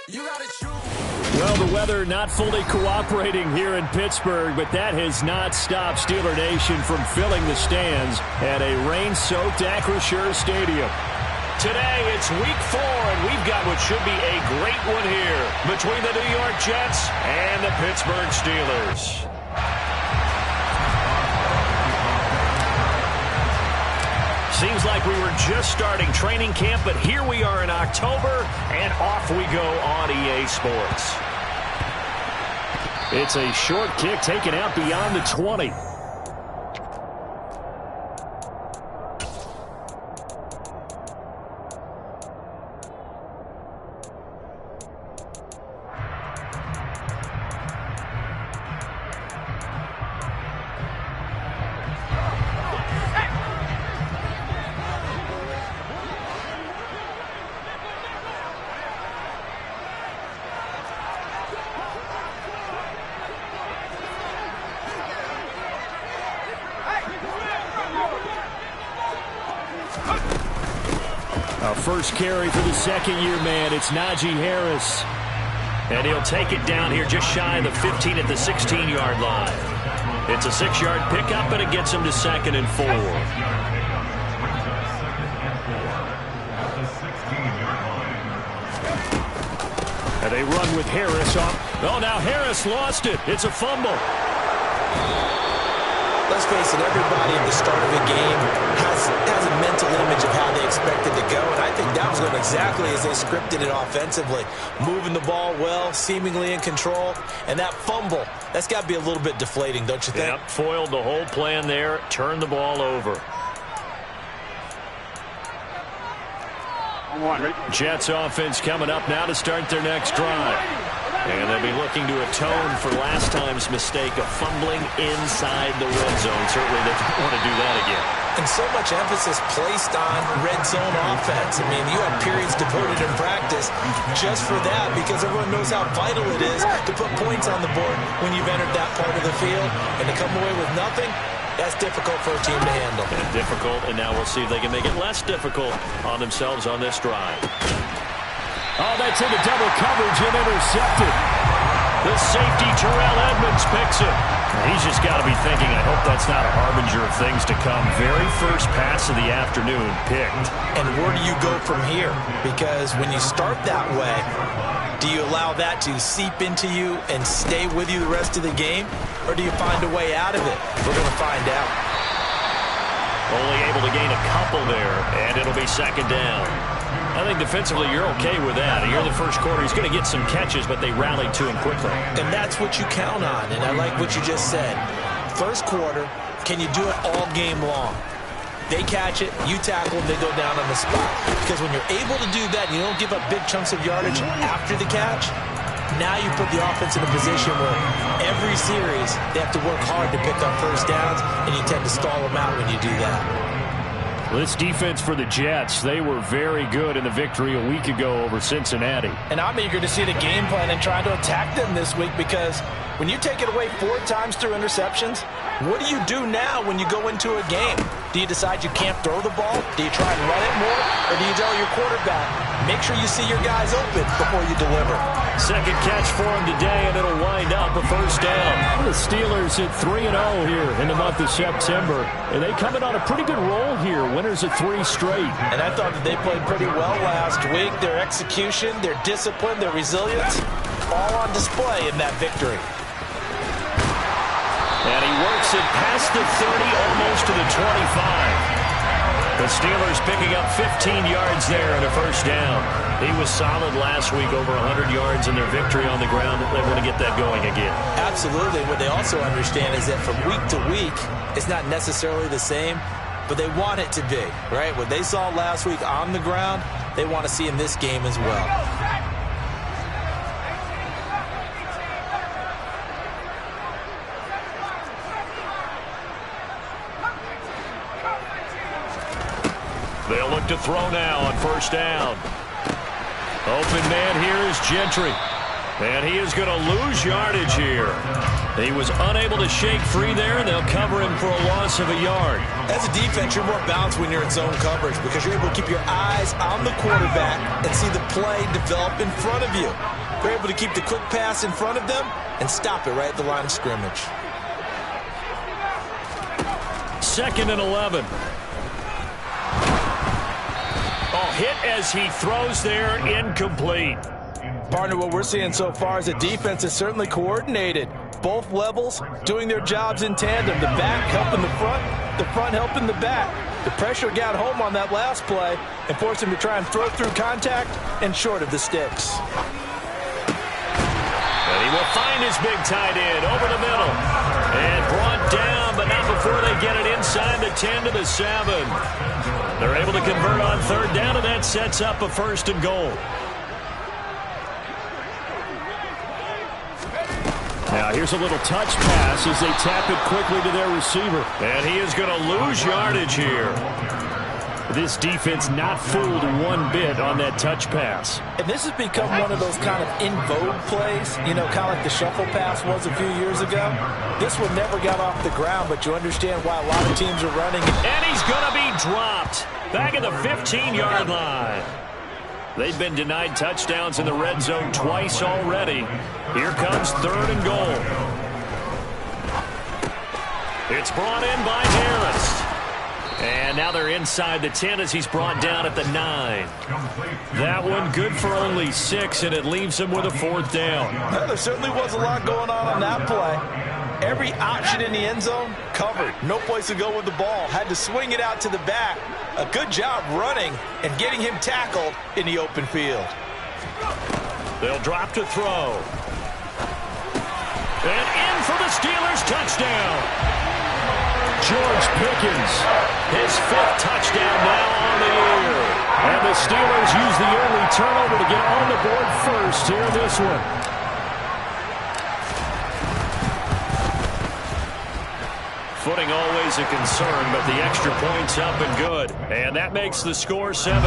Well, the weather not fully cooperating here in Pittsburgh, but that has not stopped Steeler Nation from filling the stands at a rain-soaked Acrisure Stadium. Today, it's week 4, and we've got what should be a great one here between the New York Jets and the Pittsburgh Steelers. Seems like we were just starting training camp, but here we are in October, and off we go on EA Sports. It's a short kick taken out beyond the 20. First carry for the second-year man. It's Najee Harris. And he'll take it down here just shy of the 15 at the 16-yard line. It's a 6-yard pickup, and it gets him to 2nd and 4. And they run with Harris off. Oh, now Harris lost it. It's a fumble. Let's face it, everybody at the start of a game has a mental image of how they expect it to go, and I think that was going exactly as they scripted it offensively. Moving the ball well, seemingly in control, and that fumble, that's got to be a little bit deflating, don't you think? Yep, foiled the whole plan there, turned the ball over. Jets offense coming up now to start their next drive. And they'll be looking to atone for last time's mistake of fumbling inside the red zone. Certainly they don't want to do that again. And so much emphasis placed on red zone offense. I mean, you have periods devoted in practice just for that because everyone knows how vital it is to put points on the board when you've entered that part of the field. And to come away with nothing, that's difficult for a team to handle. And difficult, and now we'll see if they can make it less difficult on themselves on this drive. Oh, that's into double coverage and intercepted. The safety, Terrell Edmonds, picks it. He's just got to be thinking, I hope that's not a harbinger of things to come. Very first pass of the afternoon picked. And where do you go from here? Because when you start that way, do you allow that to seep into you and stay with you the rest of the game? Or do you find a way out of it? We're going to find out. Only able to gain a couple there, and it'll be 2nd down. I think defensively you're okay with that. Here in the first quarter, he's going to get some catches, but they rallied to him quickly. And that's what you count on, and I like what you just said. First quarter, can you do it all game long? They catch it, you tackle, they go down on the spot. Because when you're able to do that, and you don't give up big chunks of yardage after the catch, now you put the offense in a position where every series they have to work hard to pick up first downs, and you tend to stall them out when you do that. Well, this defense for the Jets, they were very good in the victory a week ago over Cincinnati. And I'm eager to see the game plan and try to attack them this week because when you take it away 4 times through interceptions, what do you do now when you go into a game? Do you decide you can't throw the ball? Do you try and run it more? Or do you tell your quarterback, make sure you see your guys open before you deliver? Second catch for him today, and it'll wind up a first down. The Steelers at 3-0 here in the month of September. And they come in on a pretty good roll here. Winners of 3 straight. And I thought that they played pretty well last week. Their execution, their discipline, their resilience, all on display in that victory. And he works it past the 30, almost to the 25. The Steelers picking up 15 yards there and a first down. He was solid last week, over 100 yards in their victory on the ground. They want to get that going again. Absolutely. What they also understand is that from week to week, it's not necessarily the same, but they want it to be, right? What they saw last week on the ground, they want to see in this game as well. They'll look to throw now on first down. Open man here is Gentry. And he is going to lose yardage here. He was unable to shake free there, and they'll cover him for a loss of a yard. As a defense, you're more balanced when you're in zone coverage because you're able to keep your eyes on the quarterback and see the play develop in front of you. They're able to keep the quick pass in front of them and stop it right at the line of scrimmage. 2nd and 11. Oh, hit as he throws there, incomplete. Partner, what we're seeing so far is the defense is certainly coordinated. Both levels doing their jobs in tandem. The back helping the front helping the back. The pressure got home on that last play and forced him to try and throw through contact and short of the sticks. And he will find his big tight end over the middle. And brought down, but not before they get it inside the 10 to the 7. They're able to convert on 3rd down, and that sets up a 1st and goal. Now here's a little touch pass as they tap it quickly to their receiver. And he is going to lose yardage here. This defense not fooled one bit on that touch pass. And this has become one of those kind of in vogue plays, you know, kind of like the shuffle pass was a few years ago. This one never got off the ground, but you understand why a lot of teams are running. And he's going to be dropped back at the 15-yard line. They've been denied touchdowns in the red zone twice already. Here comes 3rd and goal. It's brought in by Harris. And now they're inside the 10 as he's brought down at the 9. That one good for only 6, and it leaves him with a 4th down. Well, there certainly was a lot going on that play. Every option in the end zone covered. No place to go with the ball. Had to swing it out to the back. A good job running and getting him tackled in the open field. They'll drop to throw. And in for the Steelers touchdown. George Pickens, his 5th touchdown now on the year. And the Steelers use the early turnover to get on the board first here in this one. Footing always a concern, but the extra point's up and good. And that makes the score 7-0.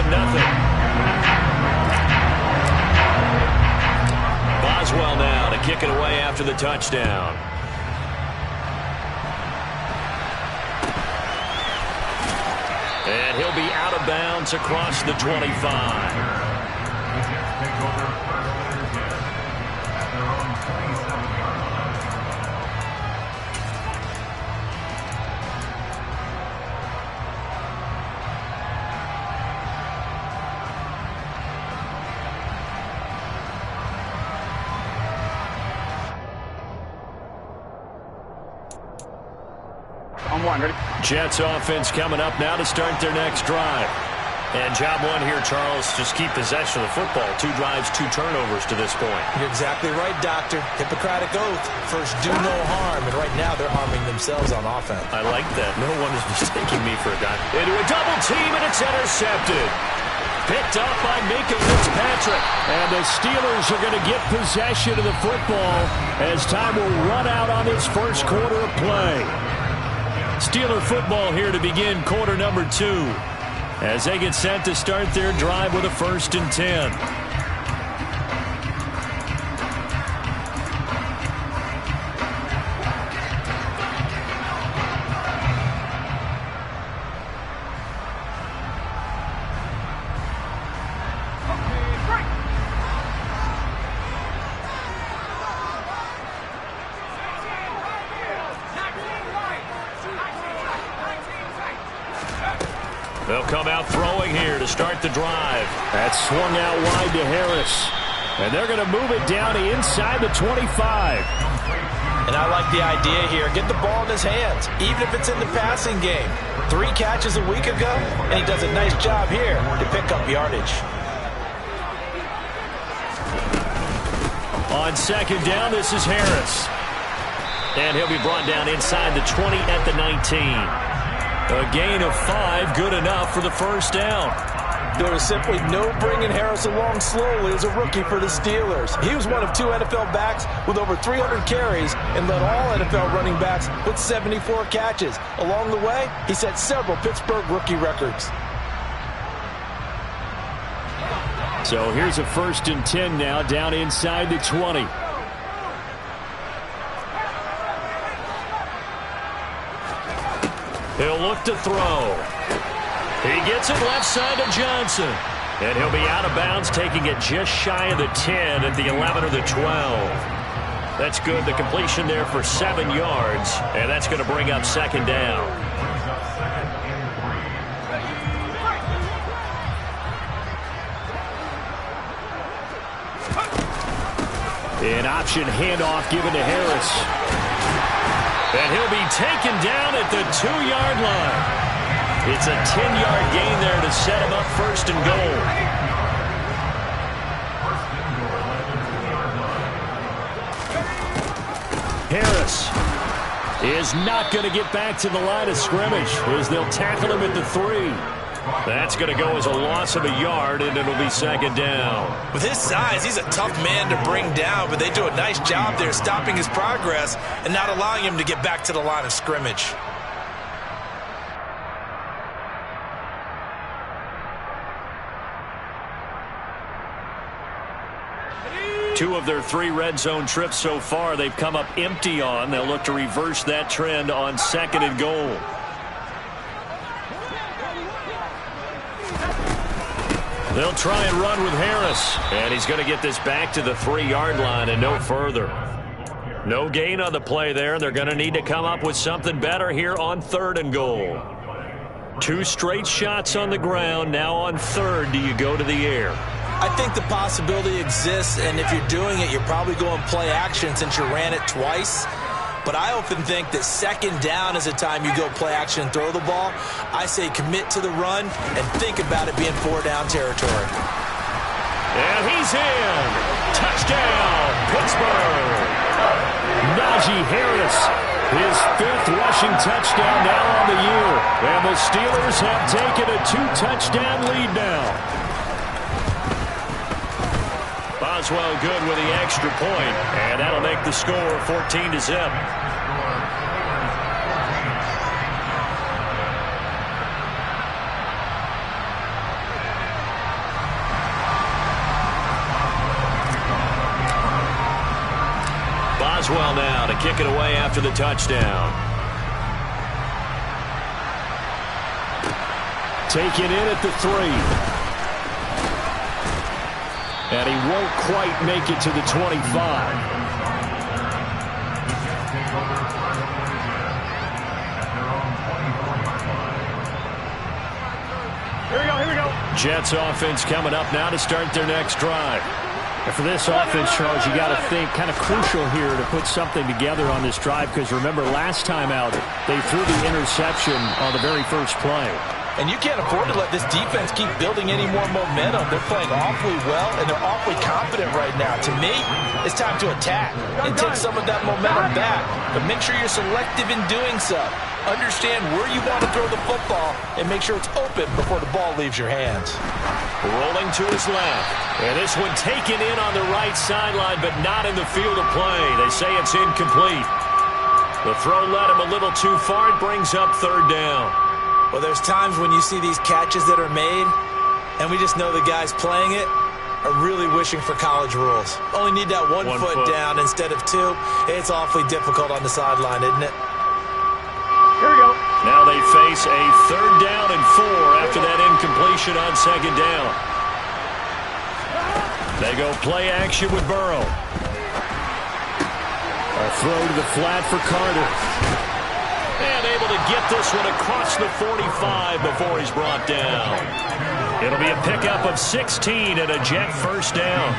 Boswell now to kick it away after the touchdown. And he'll be out of bounds across the 25. Jets offense coming up now to start their next drive. And job 1 here, Charles, just keep possession of the football. 2 drives, 2 turnovers to this point. You're exactly right, Doctor. Hippocratic oath. First, do no harm. And right now, they're harming themselves on offense. I like that. No one is mistaking me for a doctor. Into a double team, and it's intercepted. Picked up by Minka Fitzpatrick. And the Steelers are going to get possession of the football as time will run out on this first quarter of play. Steeler football here to begin quarter number 2 as they get set to start their drive with a 1st and 10. They'll come out throwing here to start the drive. That's swung out wide to Harris. And they're going to move it down to inside the 25. And I like the idea here. Get the ball in his hands, even if it's in the passing game. 3 catches a week ago, and he does a nice job here to pick up yardage. On 2nd down, this is Harris. And he'll be brought down inside the 20 at the 19. A gain of 5, good enough for the 1st down. There was simply no bringing Harris along slowly as a rookie for the Steelers. He was one of 2 NFL backs with over 300 carries and led all NFL running backs with 74 catches. Along the way, he set several Pittsburgh rookie records. So here's a 1st and 10 now down inside the 20. He'll look to throw. He gets it left side to Johnson. And he'll be out of bounds, taking it just shy of the 10 at the 11 or the 12. That's good. The completion there for 7 yards, and that's going to bring up second down. An option handoff given to Harris. And he'll be taken down at the 2-yard line. It's a 10-yard gain there to set him up first and goal. Harris is not going to get back to the line of scrimmage as they'll tackle him at the 3. That's going to go as a loss of a yard, and it'll be second down. With his size, he's a tough man to bring down, but they do a nice job there stopping his progress and not allowing him to get back to the line of scrimmage. Two of their 3 red zone trips so far they've come up empty on. They'll look to reverse that trend on second and goal. They'll try and run with Harris. And he's going to get this back to the 3-yard line and no further. No gain on the play there. They're going to need to come up with something better here on third and goal. 2 straight shots on the ground. Now on third, do you go to the air? I think the possibility exists, and if you're doing it, you're probably going play action since you ran it twice. But I often think that second down is a time you go play action and throw the ball. I say commit to the run and think about it being 4-down territory. And he's in. Touchdown, Pittsburgh. Najee Harris, his 5th rushing touchdown now on the year. And the Steelers have taken a 2-touchdown lead now. Boswell good with the extra point, and that'll make the score 14-0. Boswell now to kick it away after the touchdown. Taken in at the 3. And he won't quite make it to the 25. Here we go. Jets offense coming up now to start their next drive. And for this offense, Charles, you got to think kind of crucial here to put something together on this drive, because remember last time out they threw the interception on the very first play. And you can't afford to let this defense keep building any more momentum. They're playing awfully well, and they're awfully confident right now. To me, it's time to attack and take some of that momentum back. But make sure you're selective in doing so. Understand where you want to throw the football and make sure it's open before the ball leaves your hands. Rolling to his left. And this one taken in on the right sideline, but not in the field of play. They say it's incomplete. The throw led him a little too far. It brings up third down. Well, there's times when you see these catches that are made, and we just know the guys playing it are really wishing for college rules. Only need that one foot down instead of 2. It's awfully difficult on the sideline, isn't it? Here we go. Now they face a third down and 4 after that incompletion on second down. They go play action with Burrow. A throw to the flat for Carter. And able to get this one across the 45 before he's brought down. It'll be a pickup of 16 and a Jet first down.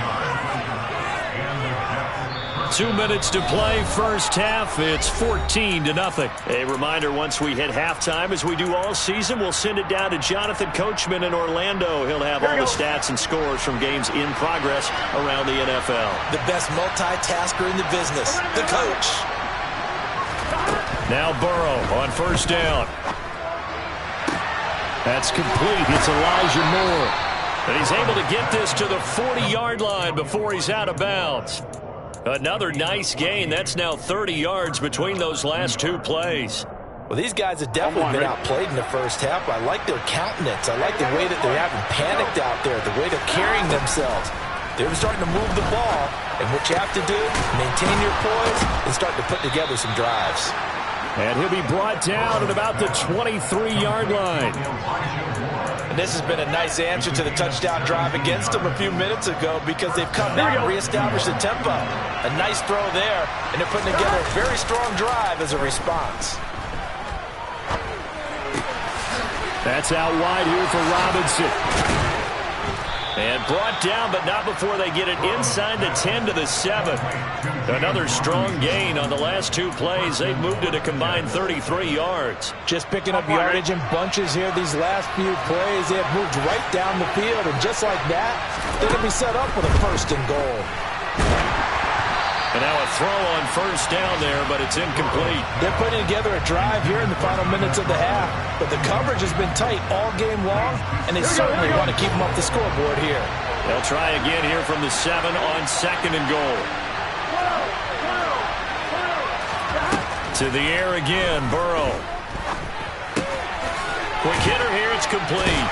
2 minutes to play first half. It's 14-0. A reminder, once we hit halftime, as we do all season, we'll send it down to Jonathan Coachman in Orlando. He'll have all the stats and scores from games in progress around the NFL. The best multitasker in the business, the coach. Now Burrow on first down. That's complete. It's Elijah Moore. And he's able to get this to the 40-yard line before he's out of bounds. Another nice gain. That's now 30 yards between those last 2 plays. Well, these guys have definitely been outplayed in the first half. I like their countenance. I like the way that they haven't panicked out there, the way they're carrying themselves. They're starting to move the ball, and what you have to do, maintain your poise and start to put together some drives. And he'll be brought down at about the 23-yard line. And this has been a nice answer to the touchdown drive against them a few minutes ago because they've come back and reestablished the tempo. A nice throw there, and they're putting together a very strong drive as a response. That's out wide here for Robinson. And brought down, but not before they get it inside the 10 to the 7. Another strong gain on the last two plays. They've moved it a combined 33 yards. Just picking up yardage in bunches here these last few plays. They have moved right down the field, and just like that, they're going to be set up with a 1st and goal. And now a throw on 1st down there, but it's incomplete. They're putting together a drive here in the final minutes of the half, but the coverage has been tight all game long, and they certainly want to keep them off the scoreboard here. They'll try again here from the 7 on 2nd and goal. To the air again, Burrow. Quick hitter here, it's complete.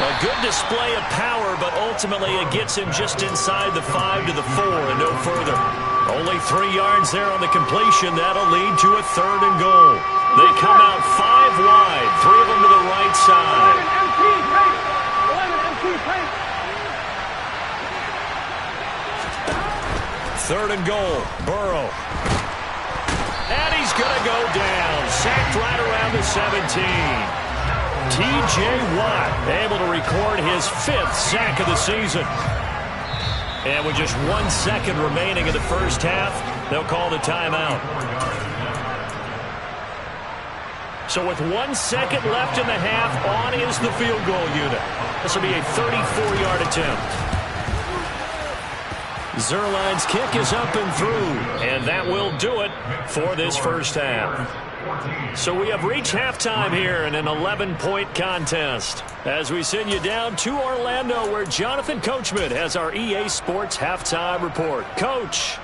A good display of power, but ultimately it gets him just inside the 5 to the 4 and no further. Only 3 yards there on the completion. That'll lead to a 3rd and goal. They come out 5 wide, 3 of them to the right side. 3rd and goal, Burrow. And he's going to go down. Sacked right around the 17. T.J. Watt able to record his 5th sack of the season. And with just 1 second remaining in the first half, they'll call the timeout. So with 1 second left in the half, on is the field goal unit. This will be a 34-yard attempt. Zerline's kick is up and through, and that will do it for this first half. So we have reached halftime here in an 11-point contest as we send you down to Orlando where Jonathan Coachman has our EA Sports halftime report. Coach.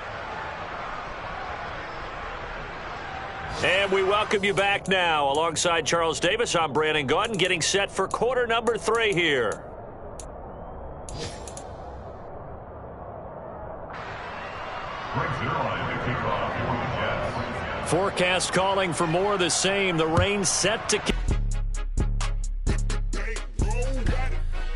And we welcome you back now. Alongside Charles Davis, I'm Brandon Gaudin getting set for quarter number 3 here. Forecast calling for more of the same. The rain set to...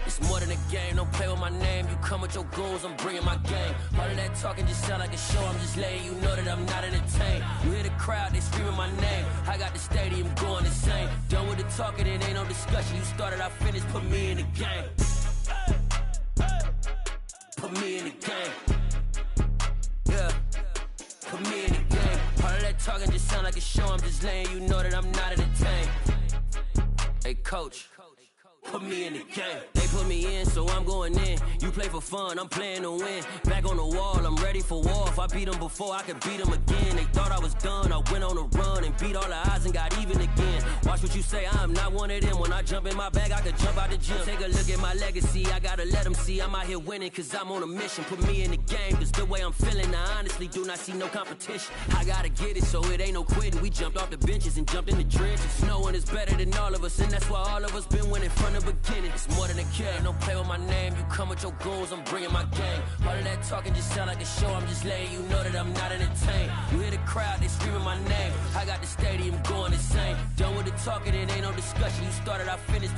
It's more than a game. Don't play with my name. You come with your goals, I'm bringing my game. All of that talking just sound like a show. I'm just letting you know that I'm not entertained. You hear the crowd, they screaming my name. I got the stadium going insane. Done with the talking, it ain't no discussion. You started, I finished. Put me in the game. Put me in the game. Yeah. Put me in the game. All of that talking just sound like a show. I'm just letting you know that I'm not entertained. Hey, coach. Put me in the game. They put me in, so I'm going in. You play for fun, I'm playing to win. Back on the wall, I'm ready for war. If I beat them before, I could beat them again. They thought I was done, I went on a run and beat all the odds and got even again. Watch what you say, I'm not one of them. When I jump in my bag, I could jump out the gym. Take a look at my legacy, I gotta let them see I'm out here winning, cause I'm on a mission. Put me in the game, cause the way I'm feeling, I honestly do not see no competition. I gotta get it, so it ain't no quitting. We jumped off the benches and jumped in the trenches. No one is better than all of us, and that's why all of us been winning from the beginning. It's more than a game, don't play with my name. You come with your goals, I'm bringing my game. All of that talking just sound like a show. I'm just letting you know that I'm not entertained. You hear the crowd, they screaming my name. I got the stadium going insane. Done with the talking, it ain't no discussion. You started, I finished.